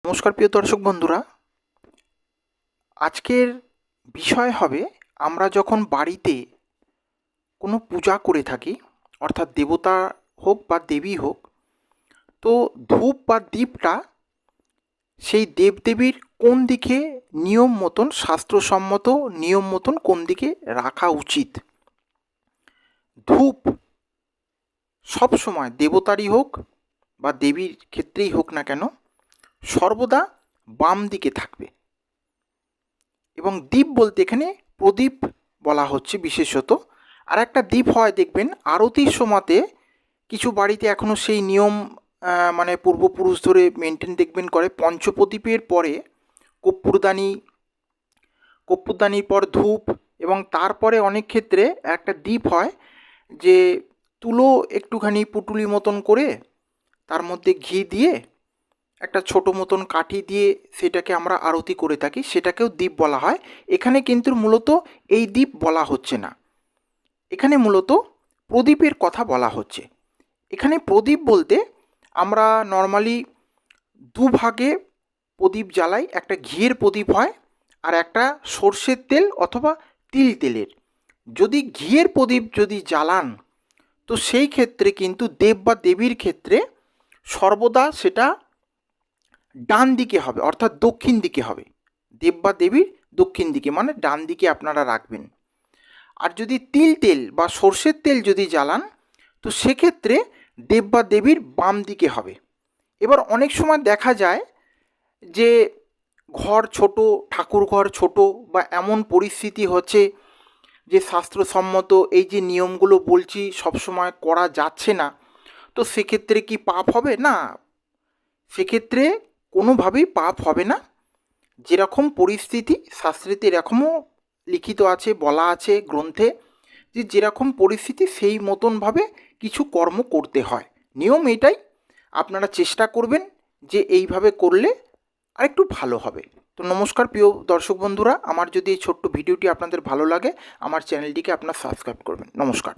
নমস্কার প্রিয় দর্শক বন্ধুরা, আজকের বিষয় হবে আমরা যখন বাড়িতে কোনো পূজা করে থাকি, অর্থাৎ দেবতা হোক বা দেবী হোক, তো ধূপ বা দীপটা সেই দেবদেবীর কোন দিকে নিয়ম মতন, শাস্ত্রসম্মত নিয়ম মতন কোন দিকে রাখা উচিত। ধূপ সব সময় দেবতারই হোক বা দেবীর ক্ষেত্রেই হোক না কেন, সর্বদা বাম দিকে থাকবে। এবং দ্বীপ বলতে এখানে প্রদীপ বলা হচ্ছে বিশেষত। আর একটা দ্বীপ হয় দেখবেন আরতির সময়তে, কিছু বাড়িতে এখনও সেই নিয়ম মানে পূর্বপুরুষ ধরে মেনটেন দেখবেন করে, পঞ্চপ্রদীপের পরে কর্পূরদানির পর ধূপ, এবং তারপরে অনেক ক্ষেত্রে একটা দ্বীপ হয় যে তুলো একটুখানি পুটুলি মতন করে তার মধ্যে ঘি দিয়ে একটা ছোট মতন কাঠি দিয়ে সেটাকে আমরা আরতি করে থাকি, সেটাকেও দ্বীপ বলা হয়। এখানে কিন্তু মূলত এই দ্বীপ বলা হচ্ছে না, এখানে মূলত প্রদীপের কথা বলা হচ্ছে। এখানে প্রদীপ বলতে আমরা নর্মালি দুভাগে প্রদীপ জ্বালাই, একটা ঘিয়ের প্রদীপ হয় আর একটা সর্ষের তেল অথবা তিল তেলের। যদি ঘিয়ের প্রদীপ যদি জ্বালান, তো সেই ক্ষেত্রে কিন্তু দেব বা দেবীর ক্ষেত্রে সর্বদা সেটা ডান দিকে হবে, অর্থাৎ দক্ষিণ দিকে হবে। দেব বা দেবীর দক্ষিণ দিকে মানে ডান দিকে আপনারা রাখবেন। আর যদি তিল তেল বা সর্ষের তেল যদি জ্বালান, তো সেক্ষেত্রে দেব বা দেবীর বাম দিকে হবে। এবার অনেক সময় দেখা যায় যে ঘর ছোট, ঠাকুর ঘর ছোট, বা এমন পরিস্থিতি হচ্ছে যে শাস্ত্রসম্মত এই যে নিয়মগুলো বলছি সবসময় করা যাচ্ছে না, তো সেক্ষেত্রে কি পাপ হবে? না, সেক্ষেত্রে কোনোভাবেই পাপ হবে না। যেরকম পরিস্থিতি, শাস্ত্রেতে এরকমও লিখিত আছে, বলা আছে গ্রন্থে, যে যেরকম পরিস্থিতি সেই মতনভাবে কিছু কর্ম করতে হয়। নিয়ম এটাই, আপনারা চেষ্টা করবেন যে এইভাবে করলে আরেকটু ভালো হবে। তো নমস্কার প্রিয় দর্শক বন্ধুরা, আমার যদি এই ছোট্ট ভিডিওটি আপনাদের ভালো লাগে, আমার চ্যানেলটিকে আপনারা সাবস্ক্রাইব করবেন। নমস্কার।